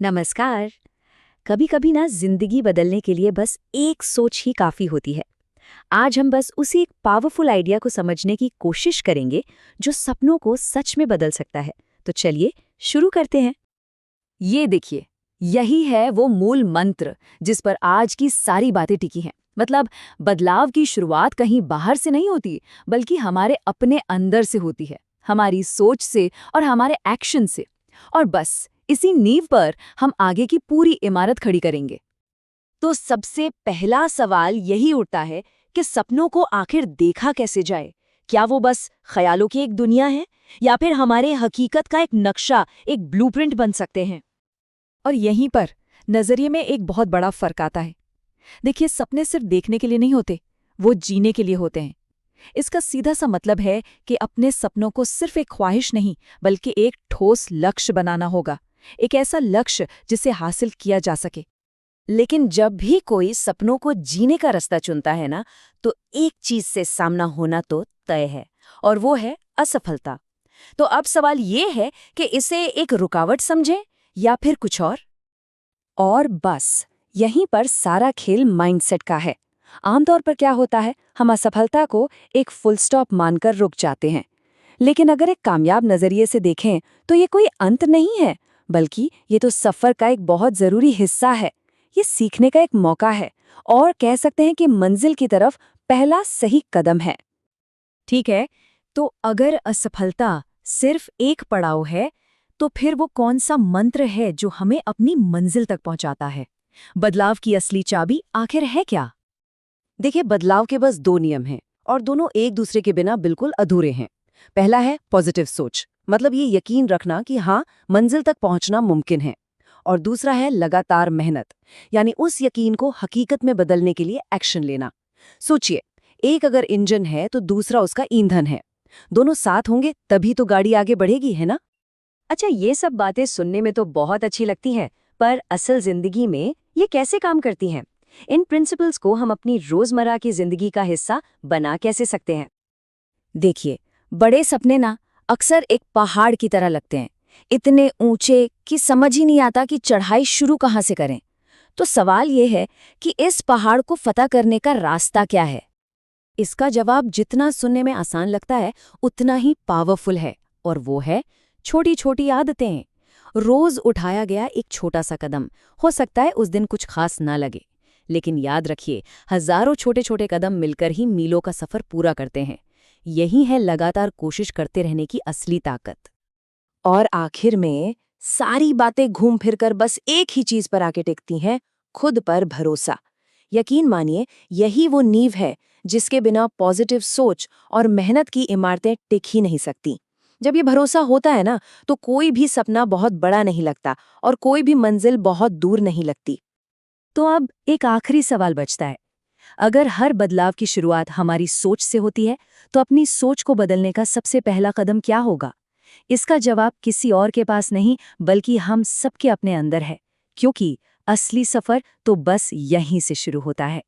नमस्कार। कभी कभी ना जिंदगी बदलने के लिए बस एक सोच ही काफी होती है। आज हम बस उसी एक पावरफुल आइडिया को समझने की कोशिश करेंगे जो सपनों को सच में बदल सकता है। तो चलिए शुरू करते हैं। ये देखिए, यही है वो मूल मंत्र जिस पर आज की सारी बातें टिकी हैं। मतलब बदलाव की शुरुआत कहीं बाहर से नहीं होती, बल्कि हमारे अपने अंदर से होती है, हमारी सोच से और हमारे एक्शन से। और बस इसी नींव पर हम आगे की पूरी इमारत खड़ी करेंगे। तो सबसे पहला सवाल यही उठता है कि सपनों को आखिर देखा कैसे जाए। क्या वो बस ख्यालों की एक दुनिया है, या फिर हमारे हकीकत का एक नक्शा, एक ब्लूप्रिंट बन सकते हैं। और यहीं पर नजरिए में एक बहुत बड़ा फर्क आता है। देखिए, सपने सिर्फ देखने के लिए नहीं होते, वो जीने के लिए होते हैं। इसका सीधा सा मतलब है कि अपने सपनों को सिर्फ एक ख्वाहिश नहीं, बल्कि एक ठोस लक्ष्य बनाना होगा। एक ऐसा लक्ष्य जिसे हासिल किया जा सके। लेकिन जब भी कोई सपनों को जीने का रास्ता चुनता है ना, तो एक चीज से सामना होना तो तय है, और वो है असफलता। तो अब सवाल ये है कि इसे एक रुकावट समझें या फिर कुछ और बस यहीं पर सारा खेल माइंडसेट का है। आमतौर पर क्या होता है, हम असफलता को एक फुल स्टॉप मानकर रुक जाते हैं। लेकिन अगर एक कामयाब नजरिए से देखें तो ये कोई अंत नहीं है, बल्कि ये तो सफर का एक बहुत जरूरी हिस्सा है। ये सीखने का एक मौका है, और कह सकते हैं कि मंजिल की तरफ पहला सही कदम है। ठीक है, तो अगर असफलता सिर्फ एक पड़ाव है, तो फिर वो कौन सा मंत्र है जो हमें अपनी मंजिल तक पहुंचाता है? बदलाव की असली चाबी आखिर है क्या? देखिए, बदलाव के बस दो नियम हैं, और दोनों एक दूसरे के बिना बिल्कुल अधूरे हैं। पहला है पॉजिटिव सोच, मतलब ये यकीन रखना कि हाँ, मंजिल तक पहुंचना मुमकिन है। और दूसरा है लगातार मेहनत, यानी उस यकीन को हकीकत में बदलने के लिए एक्शन लेना। सोचिए, एक अगर इंजन है तो दूसरा उसका ईंधन है। दोनों साथ होंगे तभी तो गाड़ी आगे बढ़ेगी, है ना? अच्छा, ये सब बातें सुनने में तो बहुत अच्छी लगती हैं, पर असल जिंदगी में ये कैसे काम करती हैं? इन प्रिंसिपल्स को हम अपनी रोजमर्रा की जिंदगी का हिस्सा बना कैसे सकते हैं? देखिए, बड़े सपने ना अक्सर एक पहाड़ की तरह लगते हैं, इतने ऊंचे कि समझ ही नहीं आता कि चढ़ाई शुरू कहाँ से करें। तो सवाल ये है कि इस पहाड़ को फतह करने का रास्ता क्या है? इसका जवाब जितना सुनने में आसान लगता है, उतना ही पावरफुल है, और वो है छोटी छोटी आदतें। रोज उठाया गया एक छोटा सा कदम। हो सकता है उस दिन कुछ खास ना लगे, लेकिन याद रखिए, हजारों छोटे छोटे कदम मिलकर ही मीलों का सफर पूरा करते हैं। यही है लगातार कोशिश करते रहने की असली ताकत। और आखिर में सारी बातें घूम फिरकर बस एक ही चीज पर आके टिकती हैं, खुद पर भरोसा। यकीन मानिए, यही वो नींव है जिसके बिना पॉजिटिव सोच और मेहनत की इमारतें टिक ही नहीं सकती। जब ये भरोसा होता है ना, तो कोई भी सपना बहुत बड़ा नहीं लगता, और कोई भी मंजिल बहुत दूर नहीं लगती। तो अब एक आखिरी सवाल बचता है। अगर हर बदलाव की शुरुआत हमारी सोच से होती है, तो अपनी सोच को बदलने का सबसे पहला कदम क्या होगा? इसका जवाब किसी और के पास नहीं, बल्कि हम सबके अपने अंदर है। क्योंकि असली सफर तो बस यहीं से शुरू होता है।